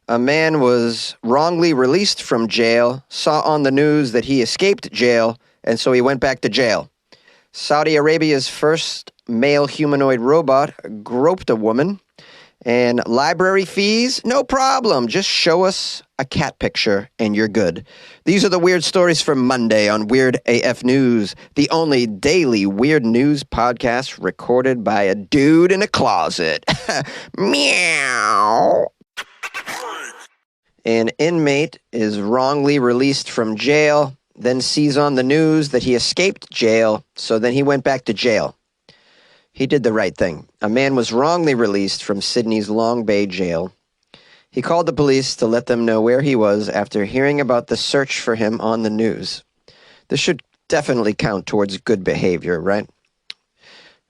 A man was wrongly released from jail, saw on the news that he escaped jail, and so he went back to jail. Saudi Arabia's first male humanoid robot groped a woman. And library fees? No problem. Just show us a cat picture and you're good. These are the weird stories for Monday on Weird AF News, the only daily weird news podcast recorded by a dude in a closet. Meow. An inmate is wrongly released from jail, then sees on the news that he escaped jail, so then he went back to jail. He did the right thing. A man was wrongly released from Sydney's Long Bay jail. He called the police to let them know where he was after hearing about the search for him on the news. This should definitely count towards good behavior, right?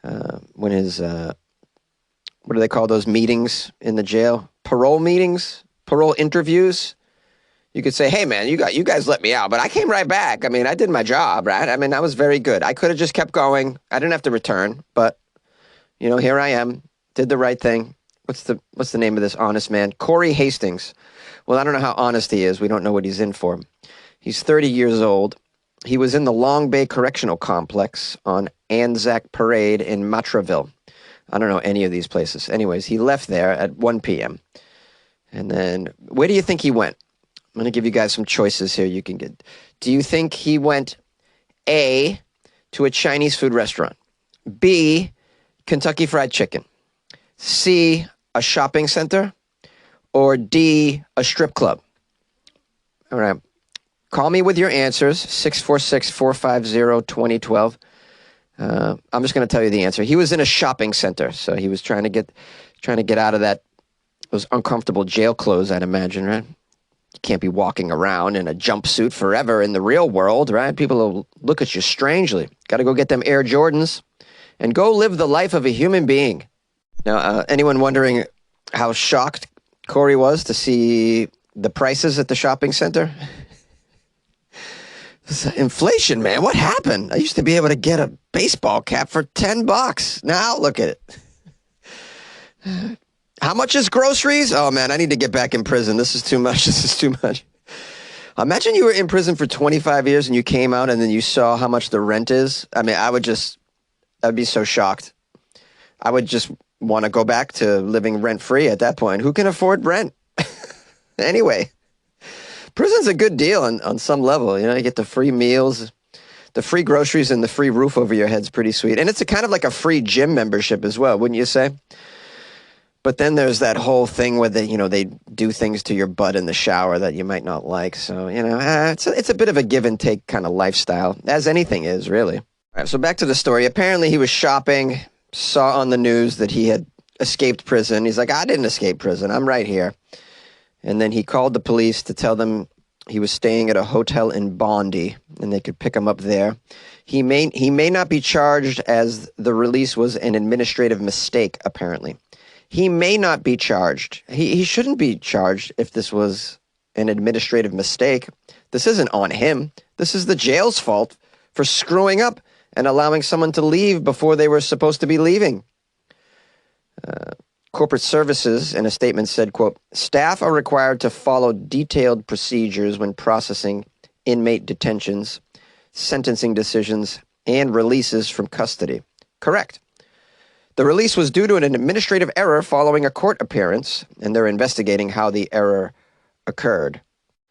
When what do they call those meetings in the jail? Parole meetings? Parole interviews? You could say, hey, man, you guys let me out, but I came right back. I mean, I did my job, right? I mean, I was very good. I could have just kept going. I didn't have to return, but here I am, did the right thing. What's the name of this honest man? Corey Hastings. Well, I don't know how honest he is. We don't know what he's in for. He's 30 years old. He was in the Long Bay Correctional Complex on Anzac Parade in Matraville. I don't know any of these places. Anyways, he left there at 1 p.m. And then, where do you think he went? I'm going to give you guys some choices here you can get. Do you think he went A, to a Chinese food restaurant, B, Kentucky Fried Chicken, C, a shopping center, or D, a strip club? All right. Call me with your answers, 646-450-2012. I'm just going to tell you the answer. He was in a shopping center, so he was trying to get out of those uncomfortable jail clothes, I'd imagine, right? You can't be walking around in a jumpsuit forever in the real world, right? People will look at you strangely. Got to go get them Air Jordans and go live the life of a human being. Now, anyone wondering how shocked Corey was to see the prices at the shopping center? Inflation, man. What happened? I used to be able to get a baseball cap for $10. Now look at it. How much is groceries? Oh, man, I need to get back in prison. This is too much. This is too much. Imagine you were in prison for 25 years and you came out and then you saw how much the rent is. I mean, I'd be so shocked. I would just want to go back to living rent-free at that point. Who can afford rent? Anyway, prison's a good deal on some level. You get the free meals, the free groceries, and the free roof over your head's pretty sweet. And it's kind of like a free gym membership as well, wouldn't you say? But then there's that whole thing where they do things to your butt in the shower that you might not like. So, it's a bit of a give and take kind of lifestyle, as anything is, really. All right, so back to the story. Apparently he was shopping, saw on the news that he had escaped prison. He's like, I didn't escape prison. I'm right here. And then he called the police to tell them he was staying at a hotel in Bondi and they could pick him up there. He may not be charged as the release was an administrative mistake, apparently. He may not be charged. He shouldn't be charged if this was an administrative mistake. This isn't on him. This is the jail's fault for screwing up and allowing someone to leave before they were supposed to be leaving. Corporate Services, in a statement, said, quote, staff are required to follow detailed procedures when processing inmate detentions, sentencing decisions, and releases from custody. Correct. The release was due to an administrative error following a court appearance, and they're investigating how the error occurred.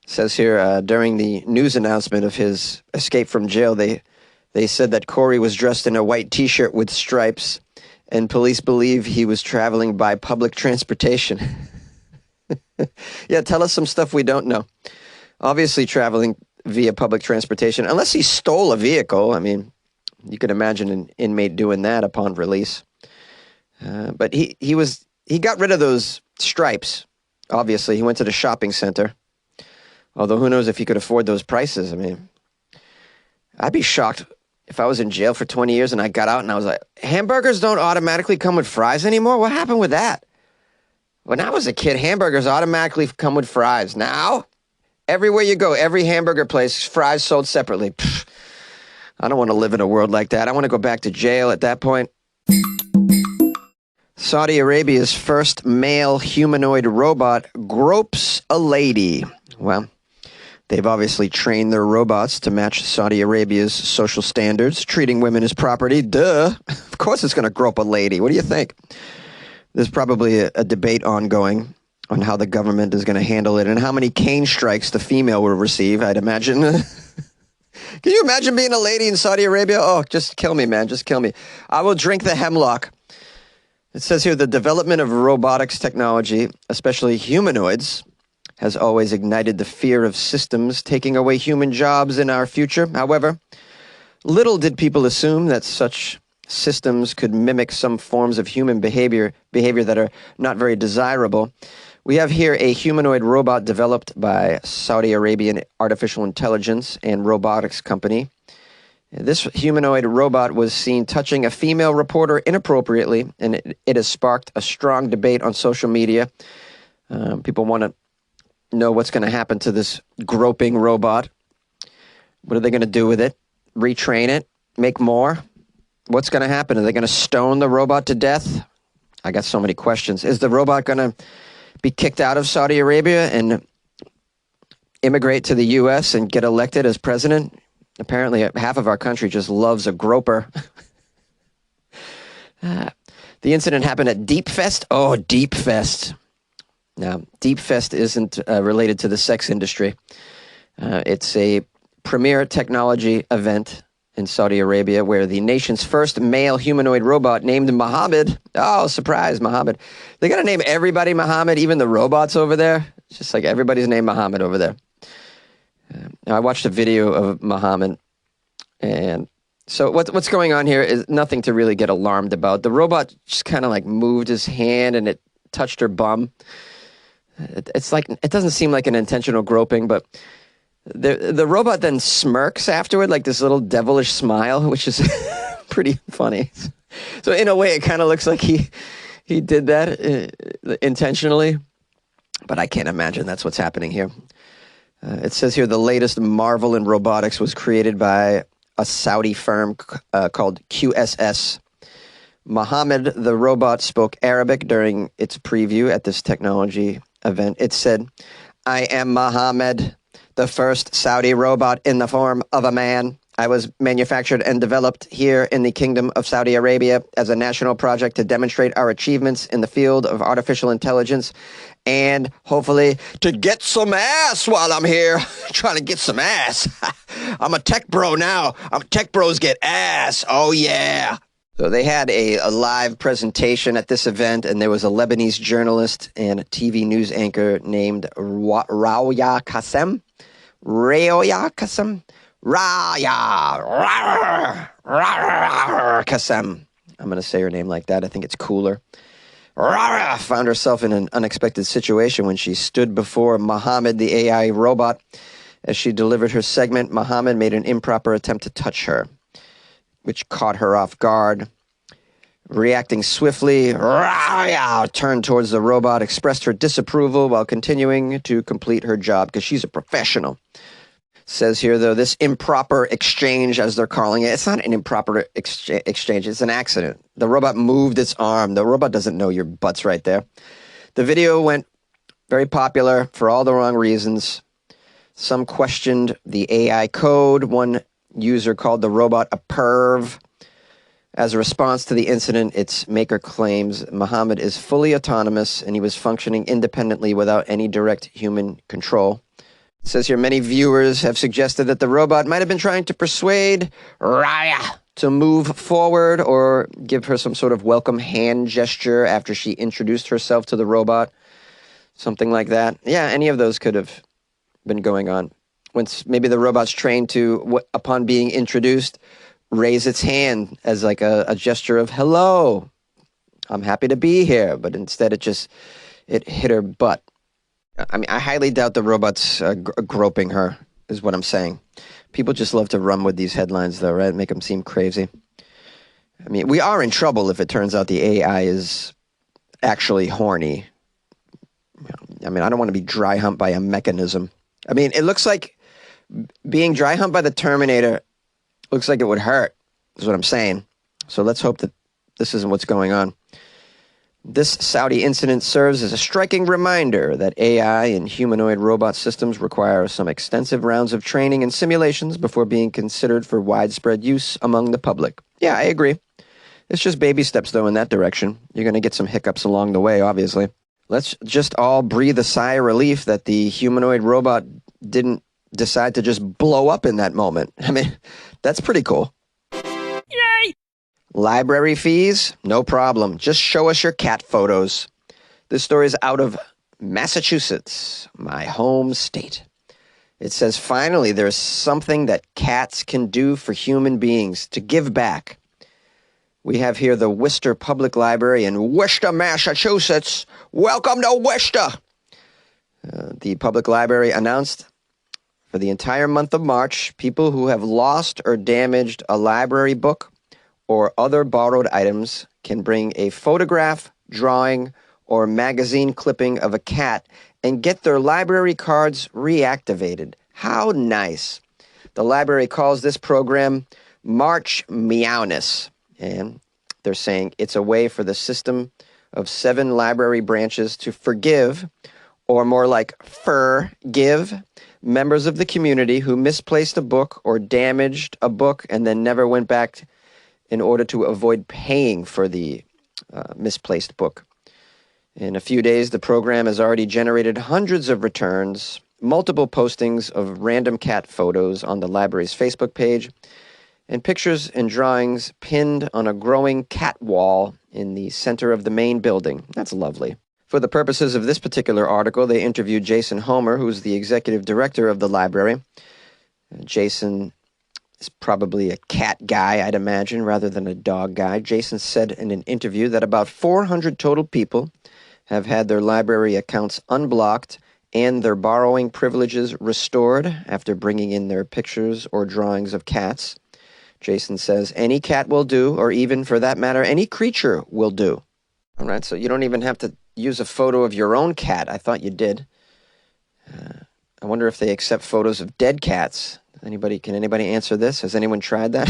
It says here, during the news announcement of his escape from jail, they said that Corey was dressed in a white T-shirt with stripes, and police believe he was traveling by public transportation. Yeah, tell us some stuff we don't know. Obviously traveling via public transportation, unless he stole a vehicle. I mean, you could imagine an inmate doing that upon release. But he got rid of those stripes. Obviously, he went to the shopping center. Although who knows if he could afford those prices. I mean, I'd be shocked if I was in jail for 20 years and I got out and I was like, hamburgers don't automatically come with fries anymore? What happened with that? When I was a kid, hamburgers automatically come with fries. Now, everywhere you go, every hamburger place, fries sold separately. Pfft, I don't want to live in a world like that. I want to go back to jail at that point. Saudi Arabia's first male humanoid robot gropes a lady. Well, they've obviously trained their robots to match Saudi Arabia's social standards, treating women as property. Duh. Of course it's going to grope a lady. What do you think? There's probably a debate ongoing on how the government is going to handle it and how many cane strikes the female will receive, I'd imagine. Can you imagine being a lady in Saudi Arabia? Oh, just kill me, man. Just kill me. I will drink the hemlock. It says here, the development of robotics technology, especially humanoids, has always ignited the fear of systems taking away human jobs in our future. However, little did people assume that such systems could mimic some forms of human behavior that are not very desirable. We have here a humanoid robot developed by Saudi Arabian artificial intelligence and robotics company. This humanoid robot was seen touching a female reporter inappropriately, and it has sparked a strong debate on social media. People want to know what's going to happen to this groping robot. What are they going to do with it? Retrain it? Make more? What's going to happen? Are they going to stone the robot to death? I got so many questions. Is the robot going to be kicked out of Saudi Arabia and immigrate to the U.S. and get elected as president? Apparently, half of our country just loves a groper. The incident happened at Deep Fest. Oh, Deep Fest. Now, Deep Fest isn't related to the sex industry. It's a premier technology event in Saudi Arabia where the nation's first male humanoid robot named Muhammad. Oh, surprise, Muhammad. They got to name everybody Muhammad, even the robots over there. It's just like everybody's named Muhammad over there. Now, I watched a video of Muhammad, and so what's going on here is nothing to really get alarmed about. The robot just kind of like moved his hand and it touched her bum. It's like, it doesn't seem like an intentional groping, but the robot then smirks afterward, like this little devilish smile, which is pretty funny. So in a way, it kind of looks like he did that intentionally, but I can't imagine that's what's happening here. It says here the latest marvel in robotics was created by a Saudi firm called QSS. Mohammed, the robot, spoke Arabic during its preview at this technology event. It said, "I am Mohammed, the first Saudi robot in the form of a man. I was manufactured and developed here in the Kingdom of Saudi Arabia as a national project to demonstrate our achievements in the field of artificial intelligence and hopefully to get some ass while I'm here." Trying to get some ass. I'm a tech bro now. Tech bros get ass. Oh, yeah. So they had a live presentation at this event, and there was a Lebanese journalist and a TV news anchor named Raoya Kassem. Raoya Kassem? Kassem. I'm going to say her name like that. I think it's cooler. Found herself in an unexpected situation when she stood before Muhammad, the AI robot. As she delivered her segment, Muhammad made an improper attempt to touch her, which caught her off guard. Reacting swiftly, turned towards the robot, expressed her disapproval while continuing to complete her job because she's a professional. Says here, though, this improper exchange, as they're calling it, it's not an improper exchange, it's an accident. The robot moved its arm. The robot doesn't know your butt's right there. The video went very popular for all the wrong reasons. Some questioned the AI code. One user called the robot a perv. As a response to the incident, its maker claims Muhammad is fully autonomous and he was functioning independently without any direct human control. It says here, many viewers have suggested that the robot might have been trying to persuade Raya to move forward or give her some sort of welcome hand gesture after she introduced herself to the robot. Something like that. Yeah, any of those could have been going on. Once maybe the robot's trained to, upon being introduced, raise its hand as like a gesture of hello, I'm happy to be here, but instead it hit her butt. I mean, I highly doubt the robot's groping her, is what I'm saying. People just love to run with these headlines, though, right? Make them seem crazy. I mean, we are in trouble if it turns out the AI is actually horny. I mean, I don't want to be dry humped by a mechanism. I mean, it looks like being dry humped by the Terminator looks like it would hurt, is what I'm saying. So let's hope that this isn't what's going on. This Saudi incident serves as a striking reminder that AI and humanoid robot systems require some extensive rounds of training and simulations before being considered for widespread use among the public. Yeah, I agree. It's just baby steps, though, in that direction. You're going to get some hiccups along the way, obviously. Let's just all breathe a sigh of relief that the humanoid robot didn't decide to just blow up in that moment. I mean, that's pretty cool. Yay! Library fees? No problem. Just show us your cat photos. This story is out of Massachusetts, my home state. It says, finally, there's something that cats can do for human beings to give back. We have here the Worcester Public Library in Worcester, Massachusetts. Welcome to Worcester! The public library announced for the entire month of March, people who have lost or damaged a library book or other borrowed items can bring a photograph, drawing, or magazine clipping of a cat and get their library cards reactivated. How nice. The library calls this program March Meowness. And they're saying it's a way for the system of 7 library branches to forgive, or more like forgive, members of the community who misplaced a book or damaged a book and then never went back in order to avoid paying for the misplaced book. In a few days, the program has already generated hundreds of returns, multiple postings of random cat photos on the library's Facebook page, and pictures and drawings pinned on a growing cat wall in the center of the main building. That's lovely. For the purposes of this particular article, they interviewed Jason Homer, who's the executive director of the library. Jason is probably a cat guy, I'd imagine, rather than a dog guy. Jason said in an interview that about 400 total people have had their library accounts unblocked and their borrowing privileges restored after bringing in their pictures or drawings of cats. Jason says any cat will do, or even, for that matter, any creature will do. All right, so you don't even have to use a photo of your own cat. I thought you did. I wonder if they accept photos of dead cats. Can anybody answer this? Has anyone tried that?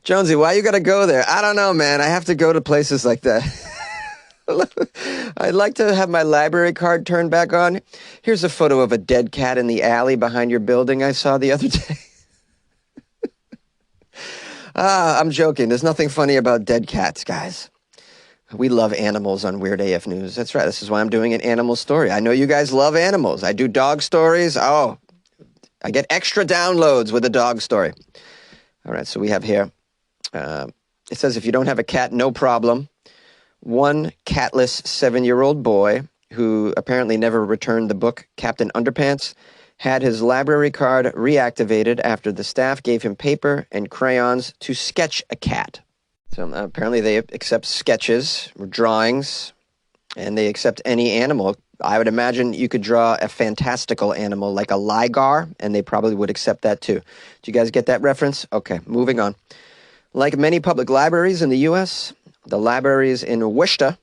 Jonesy, why you gotta go there? I don't know, man. I have to go to places like that. I'd like to have my library card turned back on. Here's a photo of a dead cat in the alley behind your building I saw the other day. I'm joking. There's nothing funny about dead cats, guys. We love animals on Weird AF News. That's right. This is why I'm doing an animal story. I know you guys love animals. I do dog stories. Oh, I get extra downloads with a dog story. All right, so we have here. It says if you don't have a cat, no problem. One catless 7-year-old boy who apparently never returned the book Captain Underpants had his library card reactivated after the staff gave him paper and crayons to sketch a cat. So apparently they accept sketches, drawings, and they accept any animal. I would imagine you could draw a fantastical animal like a ligar, and they probably would accept that too. Do you guys get that reference? Okay, moving on. Like many public libraries in the U.S., the libraries in Worcester,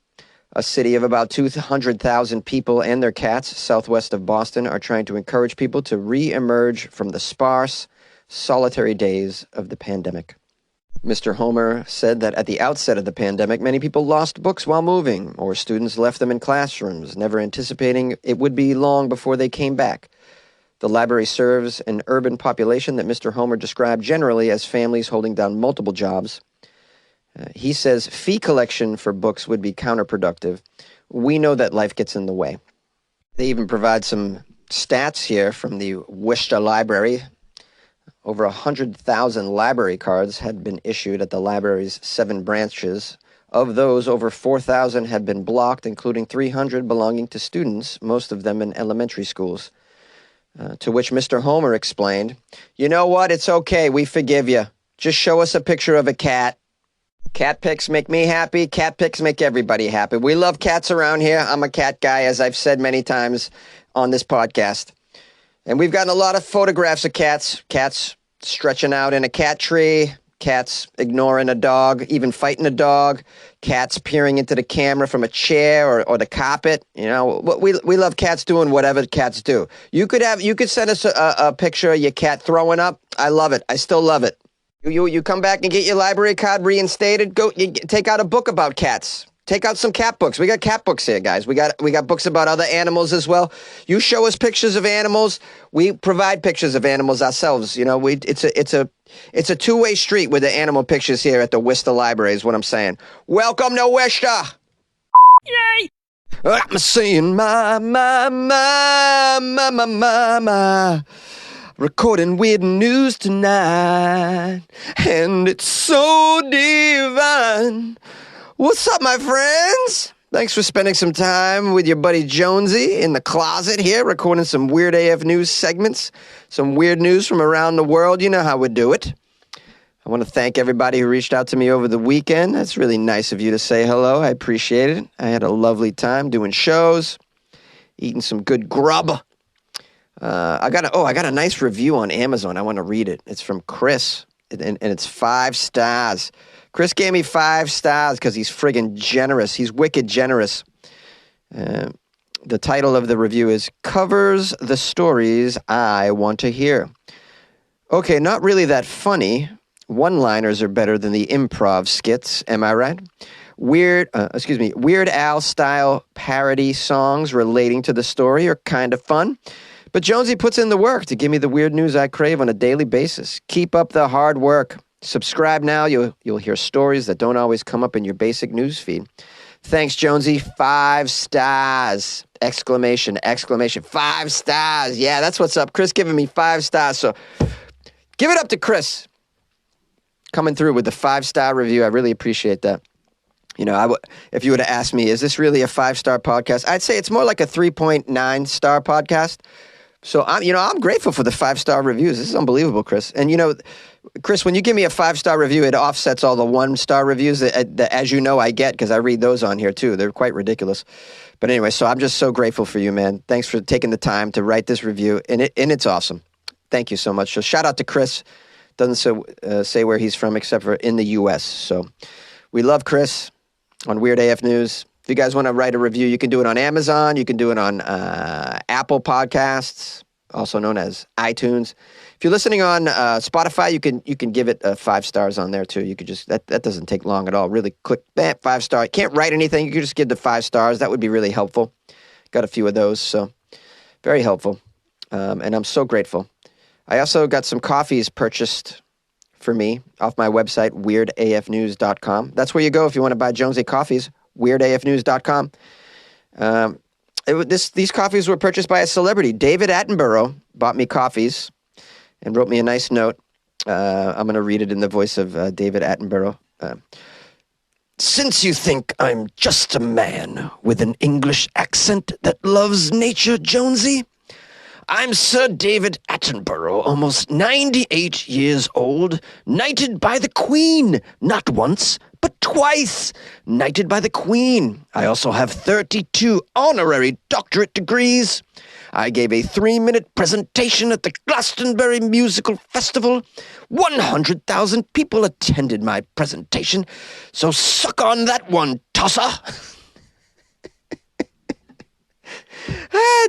a city of about 200,000 people and their cats southwest of Boston, are trying to encourage people to re-emerge from the sparse, solitary days of the pandemic. Mr. Homer said that at the outset of the pandemic, many people lost books while moving, or students left them in classrooms, never anticipating it would be long before they came back. The library serves an urban population that Mr. Homer described generally as families holding down multiple jobs. He says fee collection for books would be counterproductive. We know that life gets in the way. They even provide some stats here from the Worcester Library. Over 100,000 library cards had been issued at the library's 7 branches. Of those, over 4,000 had been blocked, including 300 belonging to students, most of them in elementary schools. To which Mr. Homer explained, "You know what? It's okay. We forgive you. Just show us a picture of a cat. Cat pics make me happy. Cat pics make everybody happy. We love cats around here. I'm a cat guy, as I've said many times on this podcast. And we've gotten a lot of photographs of cats. Cats stretching out in a cat tree. Cats ignoring a dog, even fighting a dog. Cats peering into the camera from a chair or the carpet. You know, we love cats doing whatever cats do. You could send us a picture of your cat throwing up. I love it. I still love it. You come back and get your library card reinstated. Go take out a book about cats. Take out some cat books. We got cat books here, guys. We got books about other animals as well. You show us pictures of animals. We provide pictures of animals ourselves. You know, it's a two-way street with the animal pictures here at the Worcester Library is what I'm saying. Welcome to Worcester. Yay! I'm saying my. Recording weird news tonight, and it's so divine. What's up, my friends? Thanks for spending some time with your buddy Jonesy in the closet here, recording some weird AF news segments, some weird news from around the world. You know how we do it. I want to thank everybody who reached out to me over the weekend. That's really nice of you to say hello. I appreciate it. I had a lovely time doing shows, eating some good grub. I got a nice review on Amazon. I want to read it. It's from Chris, and it's 5 stars. Chris gave me 5 stars because he's friggin' generous. He's wicked generous. The title of the review is Covers the Stories I Want to Hear. Okay, not really that funny. One-liners are better than the improv skits, am I right? Weird Al-style parody songs relating to the story are kind of fun. But Jonesy puts in the work to give me the weird news I crave on a daily basis. Keep up the hard work. Subscribe now. You'll hear stories that don't always come up in your basic news feed. Thanks, Jonesy. 5 stars. Exclamation. 5 stars. Yeah, that's what's up. Chris giving me 5 stars. So give it up to Chris. Coming through with the 5-star review. I really appreciate that. You know, if you would have asked me, is this really a 5-star podcast? I'd say it's more like a 3.9 star podcast. So I'm grateful for the 5-star reviews. This is unbelievable, Chris. And Chris, when you give me a 5-star review, it offsets all the 1-star reviews that as you know, I get because I read those on here too. They're quite ridiculous. But anyway, so I'm just so grateful for you, man. Thanks for taking the time to write this review, and it's awesome. Thank you so much. So shout out to Chris. Doesn't say where he's from except for in the U.S. So we love Chris on Weird AF News. If you guys want to write a review, you can do it on Amazon. You can do it on Apple Podcasts, also known as iTunes. If you're listening on Spotify, you can give it 5 stars on there too. You could just that doesn't take long at all. Really click that 5 star. You can't write anything. You can just give the 5 stars. That would be really helpful. Got a few of those, so very helpful. And I'm so grateful. I also got some coffees purchased for me off my website, weirdafnews.com. That's where you go if you want to buy Jonesy coffees. weirdafnews.com. These coffees were purchased by a celebrity. David Attenborough bought me coffees and wrote me a nice note. I'm going to read it in the voice of David Attenborough. Since you think I'm just a man with an English accent that loves nature, Jonesy, I'm Sir David Attenborough, almost 98 years old, knighted by the Queen, not once, but twice, knighted by the Queen. I also have 32 honorary doctorate degrees. I gave a 3-minute presentation at the Glastonbury Musical Festival. 100,000 people attended my presentation, so suck on that one, tosser.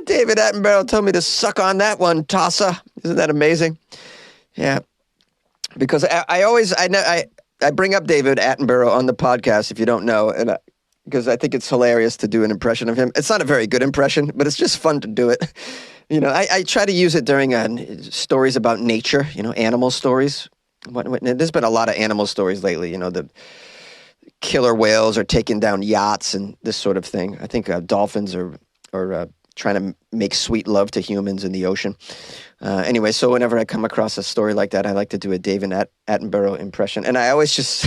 David Attenborough told me to suck on that one, tosser. Isn't that amazing? Yeah. Because I bring up David Attenborough on the podcast, if you don't know, and because I think it's hilarious to do an impression of him. It's not a very good impression, but it's just fun to do it. I try to use it during stories about nature, animal stories. There's been a lot of animal stories lately, the killer whales are taking down yachts and this sort of thing. I think dolphins are trying to make sweet love to humans in the ocean. Anyway, so whenever I come across a story like that, I like to do a David Attenborough impression. And I always just,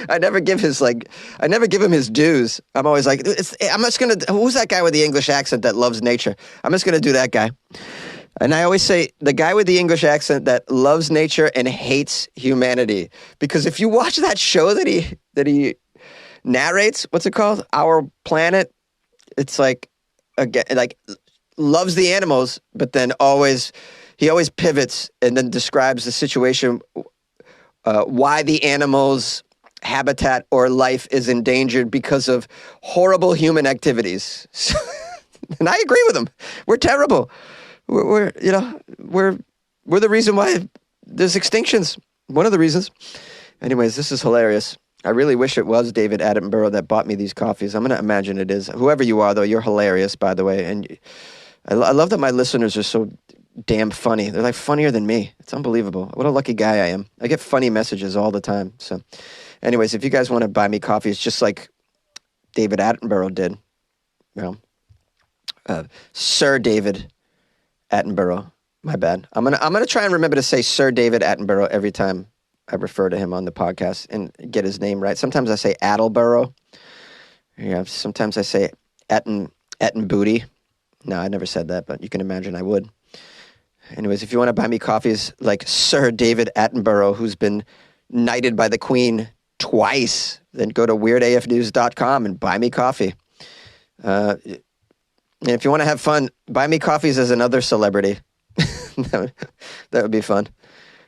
I never give him his dues. I'm always like, who's that guy with the English accent that loves nature? I'm just going to do that guy. And I always say, the guy with the English accent that loves nature and hates humanity. Because if you watch that show that he narrates, what's it called? Our Planet, it's like, again, like loves the animals, but then he always pivots and then describes the situation, why the animals' habitat or life is endangered because of horrible human activities. And I agree with him. We're terrible. We're the reason why there's extinctions. One of the reasons. Anyways, this is hilarious. I really wish it was David Attenborough that bought me these coffees. I'm going to imagine it is. Whoever you are, though, you're hilarious, by the way. And I love that my listeners are so damn funny. They're like funnier than me. It's unbelievable. What a lucky guy I am. I get funny messages all the time. So anyways, if you guys want to buy me coffee, it's just like David Attenborough did. Sir David Attenborough. My bad. I'm gonna try and remember to say Sir David Attenborough every time I refer to him on the podcast and get his name right. Sometimes I say Attleborough. Yeah. Sometimes I say Attenbooty. No, I never said that, but you can imagine I would. Anyways, if you want to buy me coffees like Sir David Attenborough, who's been knighted by the Queen twice, then go to weirdafnews.com and buy me coffee. And if you want to have fun, buy me coffees as another celebrity. that would be fun.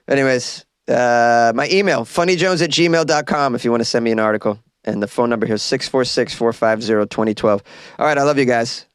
Anyways, my email, funnyjones@gmail.com if you want to send me an article. And the phone number here is 646-450-2012. All right, I love you guys.